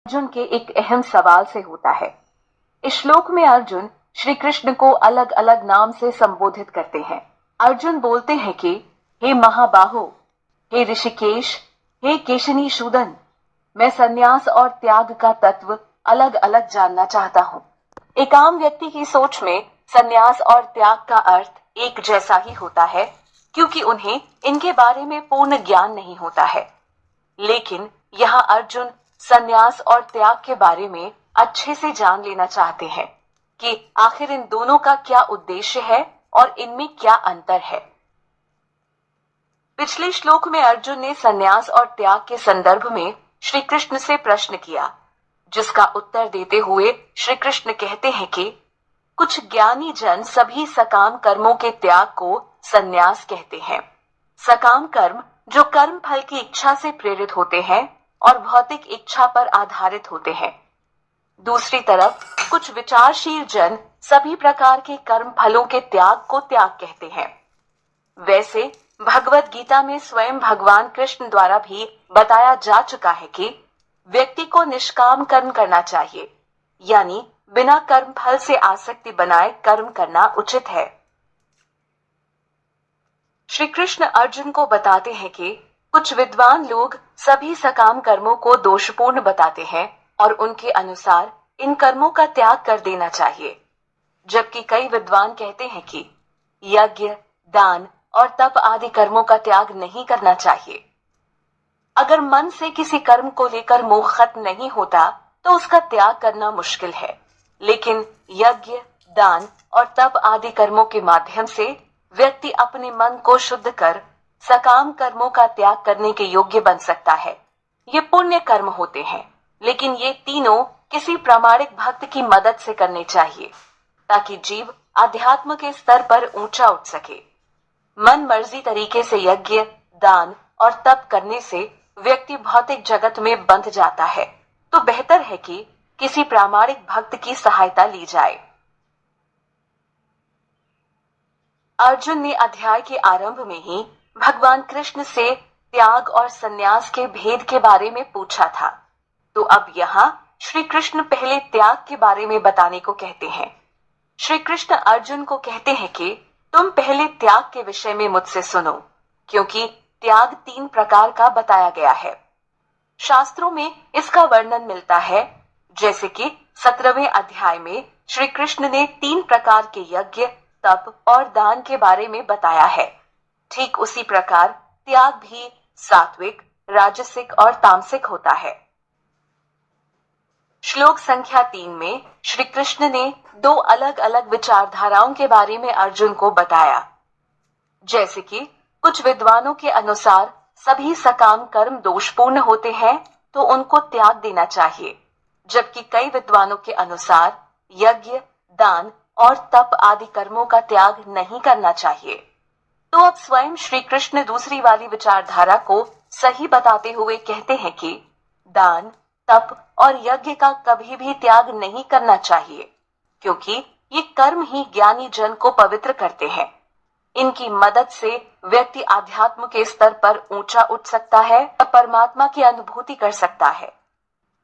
अर्जुन के एक अहम सवाल से होता है। इस श्लोक में अर्जुन श्री कृष्ण को अलग अलग नाम से संबोधित करते हैं। अर्जुन बोलते हैं कि हे महाबाहो, हे ऋषिकेश, हे केशिनी शूदन, मैं संन्यास और त्याग का तत्व अलग अलग जानना चाहता हूँ। एक आम व्यक्ति की सोच में संन्यास और त्याग का अर्थ एक जैसा ही होता है, क्योंकि उन्हें इनके बारे में पूर्ण ज्ञान नहीं होता है। लेकिन यहाँ अर्जुन संन्यास और त्याग के बारे में अच्छे से जान लेना चाहते हैं कि आखिर इन दोनों का क्या उद्देश्य है और इनमें क्या अंतर है। पिछले श्लोक में अर्जुन ने संन्यास और त्याग के संदर्भ में श्री कृष्ण से प्रश्न किया, जिसका उत्तर देते हुए श्री कृष्ण कहते हैं कि कुछ ज्ञानी जन सभी सकाम कर्मों के त्याग को संन्यास कहते हैं। सकाम कर्म जो कर्म फल की इच्छा से प्रेरित होते हैं और भौतिक इच्छा पर आधारित होते हैं। दूसरी तरफ कुछ विचारशील जन सभी प्रकार के कर्म फलों के त्याग को त्याग कहते हैं। वैसे भगवत गीता में स्वयं भगवान कृष्ण द्वारा भी बताया जा चुका है कि व्यक्ति को निष्काम कर्म करना चाहिए, यानी बिना कर्म फल से आसक्ति बनाए कर्म करना उचित है। श्री कृष्ण अर्जुन को बताते हैं कि कुछ विद्वान लोग सभी सकाम कर्मों को दोषपूर्ण बताते हैं और उनके अनुसार इन कर्मों का त्याग कर देना चाहिए, जबकि कई विद्वान कहते हैं कि यज्ञ, दान और तप आदि कर्मों का त्याग नहीं करना चाहिए। अगर मन से किसी कर्म को लेकर मोह खत्म नहीं होता तो उसका त्याग करना मुश्किल है, लेकिन यज्ञ, दान और तप आदि कर्मों के माध्यम से व्यक्ति अपने मन को शुद्ध कर सकाम कर्मों का त्याग करने के योग्य बन सकता है। ये पुण्य कर्म होते हैं, लेकिन ये तीनों किसी प्रामाणिक भक्त की मदद से करने चाहिए ताकि जीव अध्यात्म के स्तर पर ऊंचा उठ सके। मन मर्जी तरीके से यज्ञ, दान और तप करने से व्यक्ति भौतिक जगत में बंध जाता है, तो बेहतर है कि किसी प्रामाणिक भक्त की सहायता ली जाए। अर्जुन ने अध्याय के आरंभ में ही भगवान कृष्ण से त्याग और संन्यास के भेद के बारे में पूछा था, तो अब यहाँ श्री कृष्ण पहले त्याग के बारे में बताने को कहते हैं। श्री कृष्ण अर्जुन को कहते हैं कि तुम पहले त्याग के विषय में मुझसे सुनो, क्योंकि त्याग 3 प्रकार का बताया गया है। शास्त्रों में इसका वर्णन मिलता है, जैसे कि 17वें अध्याय में श्री कृष्ण ने 3 प्रकार के यज्ञ, तप और दान के बारे में बताया है। ठीक उसी प्रकार त्याग भी सात्विक, राजसिक और तामसिक होता है। श्लोक संख्या 3 में श्री कृष्ण ने 2 अलग अलग विचारधाराओं के बारे में अर्जुन को बताया, जैसे कि कुछ विद्वानों के अनुसार सभी सकाम कर्म दोषपूर्ण होते हैं तो उनको त्याग देना चाहिए, जबकि कई विद्वानों के अनुसार यज्ञ, दान और तप आदि कर्मों का त्याग नहीं करना चाहिए। तो अब स्वयं श्री कृष्ण दूसरी वाली विचारधारा को सही बताते हुए कहते हैं कि दान, तप और यज्ञ का कभी भी त्याग नहीं करना चाहिए, क्योंकि ये कर्म ही ज्ञानी जन को पवित्र करते हैं। इनकी मदद से व्यक्ति आध्यात्म के स्तर पर ऊंचा उठ सकता है और परमात्मा की अनुभूति कर सकता है।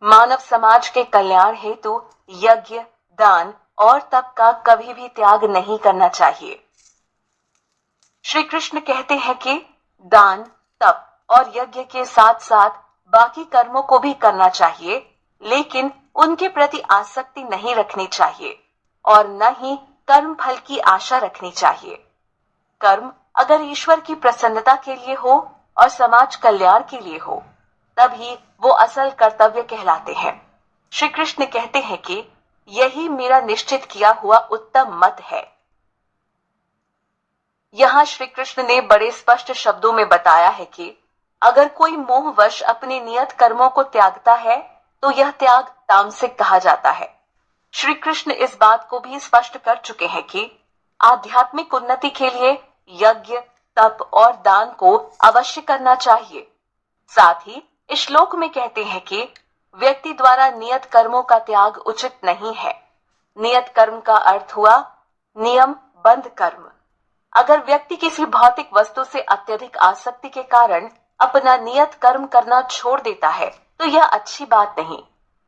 मानव समाज के कल्याण हेतु यज्ञ, दान और तप का कभी भी त्याग नहीं करना चाहिए। श्री कृष्ण कहते हैं कि दान, तप और यज्ञ के साथ साथ बाकी कर्मों को भी करना चाहिए, लेकिन उनके प्रति आसक्ति नहीं रखनी चाहिए और न ही कर्म फल की आशा रखनी चाहिए। कर्म अगर ईश्वर की प्रसन्नता के लिए हो और समाज कल्याण के लिए हो, तभी वो असल कर्तव्य कहलाते हैं। श्री कृष्ण कहते हैं कि यही मेरा निश्चित किया हुआ उत्तम मत है। यहाँ श्री कृष्ण ने बड़े स्पष्ट शब्दों में बताया है कि अगर कोई मोहवश अपने नियत कर्मों को त्यागता है तो यह त्याग तामसिक कहा जाता है। श्री कृष्ण इस बात को भी स्पष्ट कर चुके हैं कि आध्यात्मिक उन्नति के लिए यज्ञ, तप और दान को अवश्य करना चाहिए। साथ ही इस श्लोक में कहते हैं कि व्यक्ति द्वारा नियत कर्मों का त्याग उचित नहीं है। नियत कर्म का अर्थ हुआ नियम बंध कर्म। अगर व्यक्ति किसी भौतिक वस्तु से अत्यधिक आसक्ति के कारण अपना नियत कर्म करना छोड़ देता है तो यह अच्छी बात नहीं।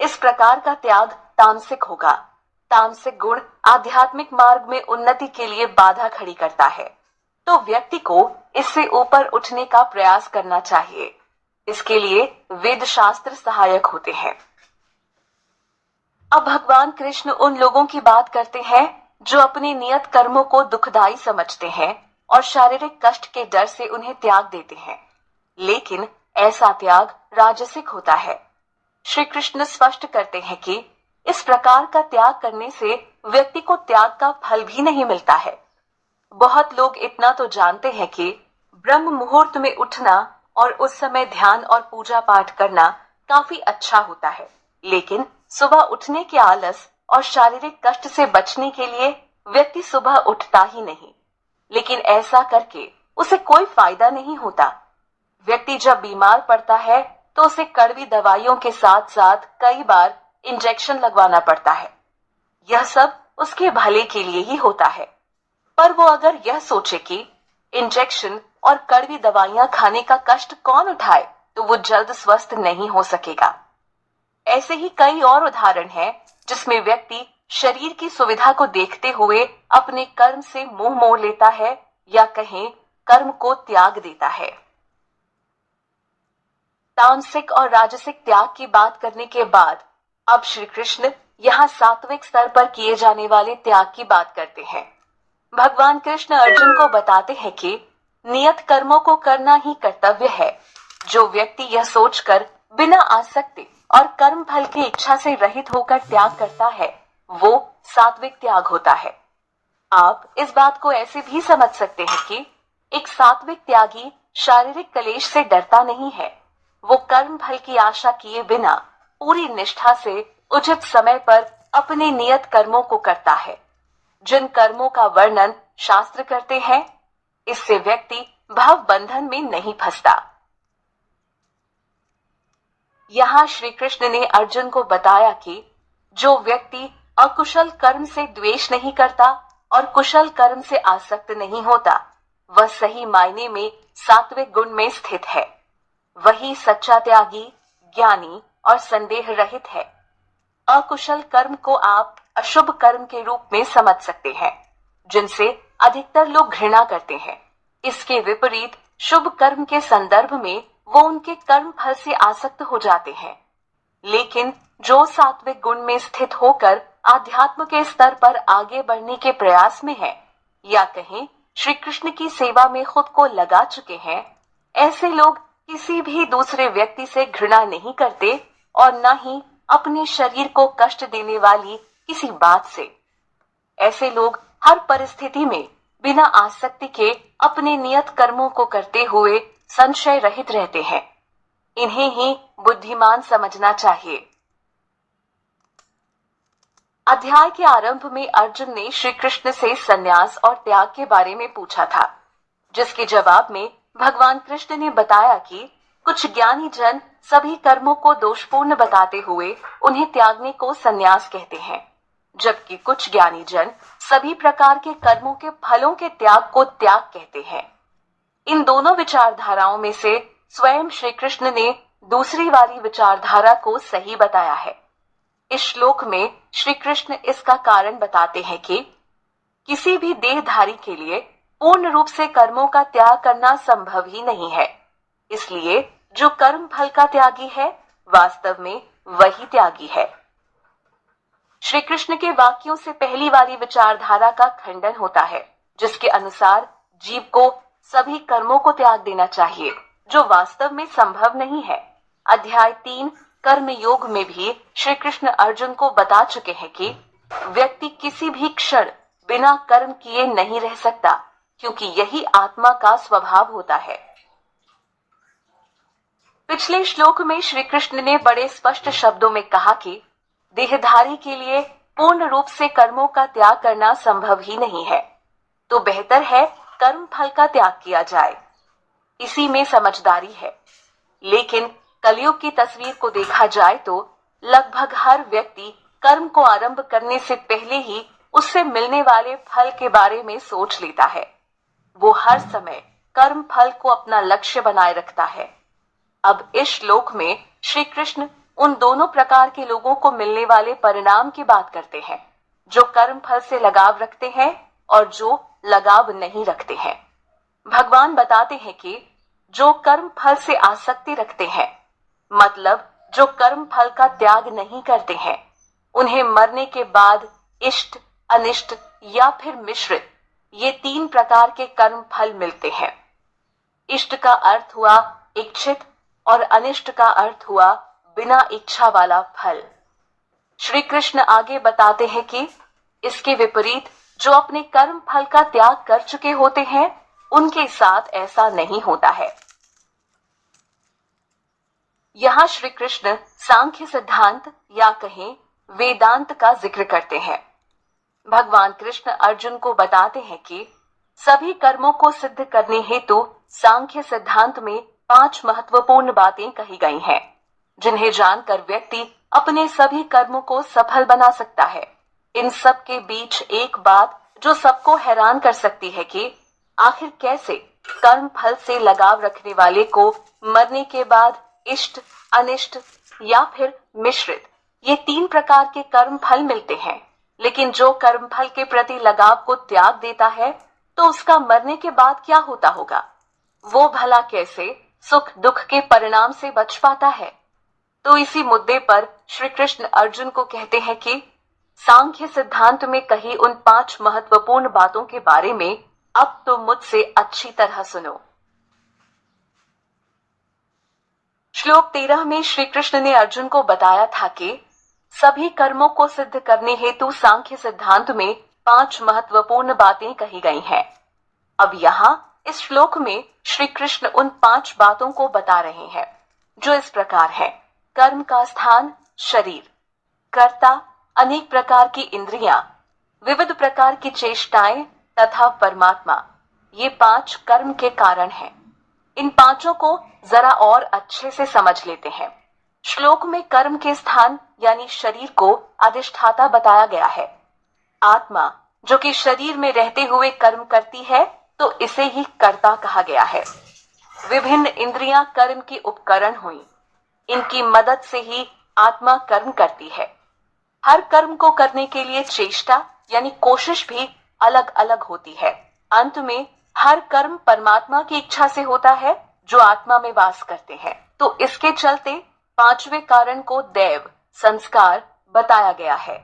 इस प्रकार का त्याग तामसिक होगा। तामसिक गुण आध्यात्मिक मार्ग में उन्नति के लिए बाधा खड़ी करता है, तो व्यक्ति को इससे ऊपर उठने का प्रयास करना चाहिए। इसके लिए वेद शास्त्र सहायक होते हैं। अब भगवान कृष्ण उन लोगों की बात करते हैं जो अपने नियत कर्मों को दुखदाई समझते हैं और शारीरिक कष्ट के डर से उन्हें त्याग देते हैं, लेकिन ऐसा त्याग राजसिक होता है। श्री कृष्ण स्पष्ट करते हैं कि इस प्रकार का त्याग करने से व्यक्ति को त्याग का फल भी नहीं मिलता है। बहुत लोग इतना तो जानते हैं कि ब्रह्म मुहूर्त में उठना और उस समय ध्यान और पूजा पाठ करना काफी अच्छा होता है, लेकिन सुबह उठने के आलस और शारीरिक कष्ट से बचने के लिए व्यक्ति सुबह उठता ही नहीं, लेकिन ऐसा करके उसे कोई फायदा नहीं होता। व्यक्ति जब बीमार पड़ता है तो उसे कड़वी दवाइयों के साथ साथ कई बार इंजेक्शन लगवाना पड़ता है। यह सब उसके भले के लिए ही होता है, पर वो अगर यह सोचे कि इंजेक्शन और कड़वी दवाइयां खाने का कष्ट कौन उठाए, तो वो जल्द स्वस्थ नहीं हो सकेगा। ऐसे ही कई और उदाहरण हैं जिसमें व्यक्ति शरीर की सुविधा को देखते हुए अपने कर्म से मुंह मोड़ लेता है या कहें कर्म को त्याग देता है। तामसिक और राजसिक त्याग की बात करने के बाद अब श्री कृष्ण यहाँ सात्विक स्तर पर किए जाने वाले त्याग की बात करते हैं। भगवान कृष्ण अर्जुन को बताते हैं कि नियत कर्मों को करना ही कर्तव्य है। जो व्यक्ति यह सोचकर बिना आसक्ति और कर्म फल की इच्छा से रहित होकर त्याग करता है, वो सात्विक त्याग होता है। आप इस बात को ऐसे भी समझ सकते हैं कि एक सात्विक त्यागी शारीरिक क्लेश से डरता नहीं है। वो कर्म फल की आशा किए बिना पूरी निष्ठा से उचित समय पर अपने नियत कर्मों को करता है, जिन कर्मों का वर्णन शास्त्र करते हैं। इससे व्यक्ति भव बंधन में नहीं फंसता। यहाँ श्री कृष्ण ने अर्जुन को बताया कि जो व्यक्ति अकुशल कर्म से द्वेष नहीं करता और कुशल कर्म से आसक्त नहीं होता, वह सही मायने में सात्विक गुण में स्थित है। वही सच्चा त्यागी, ज्ञानी और संदेह रहित है। अकुशल कर्म को आप अशुभ कर्म के रूप में समझ सकते हैं, जिनसे अधिकतर लोग घृणा करते हैं। इसके विपरीत शुभ कर्म के संदर्भ में वो उनके कर्म फल से आसक्त हो जाते हैं। लेकिन जो सात्विक गुण में स्थित होकर आध्यात्म के स्तर पर आगे बढ़ने के प्रयास में है, या कहें श्री कृष्ण की सेवा में खुद को लगा चुके हैं, ऐसे लोग किसी भी दूसरे व्यक्ति से घृणा नहीं करते और न ही अपने शरीर को कष्ट देने वाली किसी बात से। ऐसे लोग हर परिस्थिति में बिना आसक्ति के अपने नियत कर्मों को करते हुए संशय रहित रहते हैं। इन्हें ही बुद्धिमान समझना चाहिए। अध्याय के आरंभ में अर्जुन ने श्री कृष्ण से संन्यास और त्याग के बारे में पूछा था, जिसके जवाब में भगवान कृष्ण ने बताया कि कुछ ज्ञानी जन सभी कर्मों को दोषपूर्ण बताते हुए उन्हें त्यागने को संन्यास कहते हैं, जबकि कुछ ज्ञानी जन सभी प्रकार के कर्मों के फलों के त्याग को त्याग कहते हैं। इन दोनों विचारधाराओं में से स्वयं श्री कृष्ण ने दूसरी वाली विचारधारा को सही बताया है। इस श्लोक में श्री कृष्ण इसका कारण बताते हैं कि किसी भी देहधारी के लिए पूर्ण रूप से कर्मों का त्याग करना संभव ही नहीं है। इसलिए जो कर्म फल का त्यागी है, वास्तव में वही त्यागी है। श्री कृष्ण के वाक्यों से पहली वाली विचारधारा का खंडन होता है, जिसके अनुसार जीव को सभी कर्मों को त्याग देना चाहिए, जो वास्तव में संभव नहीं है। अध्याय 3 कर्म योग में भी श्री कृष्ण अर्जुन को बता चुके हैं कि व्यक्ति किसी भी क्षण बिना कर्म किए नहीं रह सकता, क्योंकि यही आत्मा का स्वभाव होता है। पिछले श्लोक में श्री कृष्ण ने बड़े स्पष्ट शब्दों में कहा कि देहधारी के लिए पूर्ण रूप से कर्मों का त्याग करना संभव ही नहीं है, तो बेहतर है कर्म फल का त्याग किया जाए। इसी में समझदारी है। लेकिन कलयुग की तस्वीर को देखा जाए तो लगभग हर व्यक्ति कर्म को आरंभ करने से पहले ही उससे मिलने वाले फल के बारे में सोच लेता है। वो हर समय कर्म फल को अपना लक्ष्य बनाए रखता है। अब इस श्लोक में श्री कृष्ण उन दोनों प्रकार के लोगों को मिलने वाले परिणाम की बात करते हैं, जो कर्म फल से लगाव रखते हैं और जो लगाव नहीं रखते हैं। भगवान बताते हैं कि जो कर्म फल से आसक्ति रखते हैं, मतलब जो कर्म फल का त्याग नहीं करते हैं, उन्हें मरने के बाद इष्ट, अनिष्ट या फिर मिश्रित ये 3 प्रकार के कर्म फल मिलते हैं। इष्ट का अर्थ हुआ इच्छित और अनिष्ट का अर्थ हुआ बिना इच्छा वाला फल। श्री कृष्ण आगे बताते हैं कि इसके विपरीत जो अपने कर्म फल का त्याग कर चुके होते हैं, उनके साथ ऐसा नहीं होता है। यहाँ श्री कृष्ण सांख्य सिद्धांत या कहें वेदांत का जिक्र करते हैं। भगवान कृष्ण अर्जुन को बताते हैं कि सभी कर्मों को सिद्ध करने हेतु सांख्य सिद्धांत में 5 महत्वपूर्ण बातें कही गई हैं, जिन्हें जानकर व्यक्ति अपने सभी कर्मों को सफल बना सकता है। इन सब के बीच एक बात जो सबको हैरान कर सकती है कि आखिर कैसे कर्म फल से लगाव रखने वाले को मरने के बाद इष्ट, अनिष्ट या फिर मिश्रित ये 3 प्रकार के कर्म फल मिलते हैं, लेकिन जो कर्म फल के प्रति लगाव को त्याग देता है तो उसका मरने के बाद क्या होता होगा? वो भला कैसे सुख दुख के परिणाम से बच पाता है? तो इसी मुद्दे पर श्री कृष्ण अर्जुन को कहते हैं कि सांख्य सिद्धांत में कही उन 5 महत्वपूर्ण बातों के बारे में अब तो मुझसे अच्छी तरह सुनो। श्लोक 13 में श्री कृष्ण ने अर्जुन को बताया था कि सभी कर्मों को सिद्ध करने हेतु सांख्य सिद्धांत में 5 महत्वपूर्ण बातें कही गई हैं। अब यहाँ इस श्लोक में श्री कृष्ण उन 5 बातों को बता रहे हैं, जो इस प्रकार है। कर्म का स्थान शरीर, कर्ता अनेक प्रकार की इंद्रियां, विविध प्रकार की चेष्टाएं तथा परमात्मा, ये 5 कर्म के कारण हैं। इन 5 को जरा और अच्छे से समझ लेते हैं। श्लोक में कर्म के स्थान यानी शरीर को अधिष्ठाता बताया गया है। आत्मा जो कि शरीर में रहते हुए कर्म करती है, तो इसे ही कर्ता कहा गया है। विभिन्न इंद्रियां कर्म की उपकरण हुई, इनकी मदद से ही आत्मा कर्म करती है। हर कर्म को करने के लिए चेष्टा यानी कोशिश भी अलग अलग होती है। अंत में हर कर्म परमात्मा की इच्छा से होता है, जो आत्मा में वास करते हैं। तो इसके चलते 5वें कारण को दैव संस्कार बताया गया है।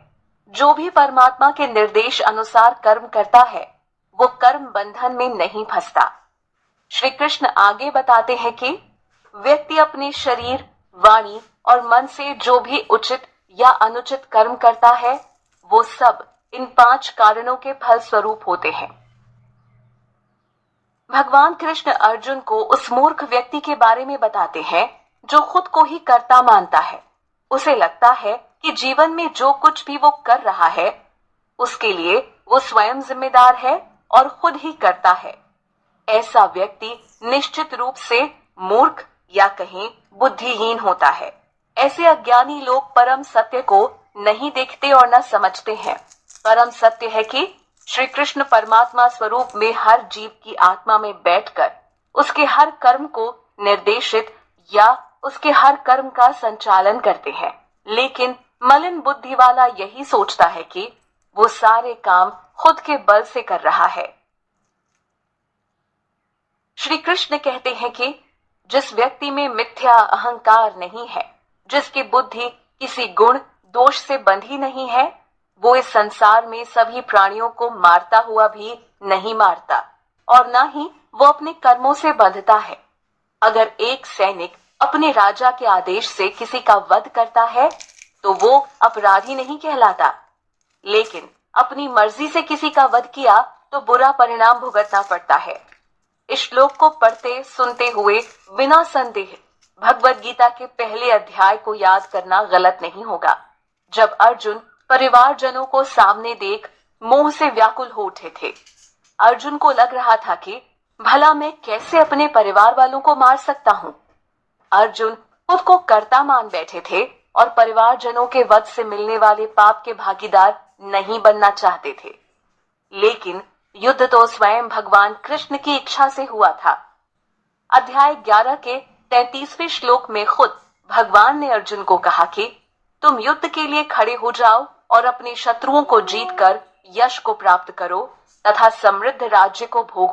जो भी परमात्मा के निर्देश अनुसार कर्म करता है, वो कर्म बंधन में नहीं फंसता। श्री कृष्ण आगे बताते हैं कि व्यक्ति अपने शरीर, वाणी और मन से जो भी उचित या अनुचित कर्म करता है, वो सब इन 5 कारणों के फल स्वरूप होते हैं। भगवान कृष्ण अर्जुन को उस मूर्ख व्यक्ति के बारे में बताते हैं जो खुद को ही कर्ता मानता है। उसे लगता है कि जीवन में जो कुछ भी वो कर रहा है, उसके लिए वो स्वयं जिम्मेदार है और खुद ही करता है। ऐसा व्यक्ति निश्चित रूप से मूर्ख या कहें बुद्धिहीन होता है। ऐसे अज्ञानी लोग परम सत्य को नहीं देखते और न समझते हैं। परम सत्य है कि श्री कृष्ण परमात्मा स्वरूप में हर जीव की आत्मा में बैठकर उसके हर कर्म को निर्देशित या उसके हर कर्म का संचालन करते हैं। लेकिन मलिन बुद्धि वाला यही सोचता है कि वो सारे काम खुद के बल से कर रहा है। श्री कृष्ण कहते हैं कि जिस व्यक्ति में मिथ्या अहंकार नहीं है, जिसकी बुद्धि किसी गुण दोष से बंधी नहीं है, वो इस संसार में सभी प्राणियों को मारता हुआ भी नहीं मारता और न ही वो अपने कर्मों से बंधता है। अगर एक सैनिक अपने राजा के आदेश से किसी का वध करता है तो वो अपराधी नहीं कहलाता, लेकिन अपनी मर्जी से किसी का वध किया तो बुरा परिणाम भुगतना पड़ता है। इस श्लोक को पढ़ते सुनते हुए बिना संदेह भगवद गीता के पहले अध्याय को याद करना गलत नहीं होगा, जब अर्जुन परिवारजनों को सामने देख मोह से व्याकुल हो उठे थे। अर्जुन को लग रहा था कि भला मैं कैसे अपने परिवार वालों को मार सकता हूँ। अर्जुन खुद को कर्ता मान बैठे थे और परिवारजनों के वध से मिलने वाले पाप के भागीदार नहीं बनना चाहते थे। लेकिन युद्ध तो स्वयं भगवान कृष्ण की इच्छा से हुआ था। अध्याय 11 के 33वें श्लोक में खुद भगवान ने अर्जुन को कहा कि तुम युद्ध के लिए खड़े हो जाओ और अपने शत्रुओं को जीतकर यश को प्राप्त करो तथा समृद्ध राज्य को भोगो।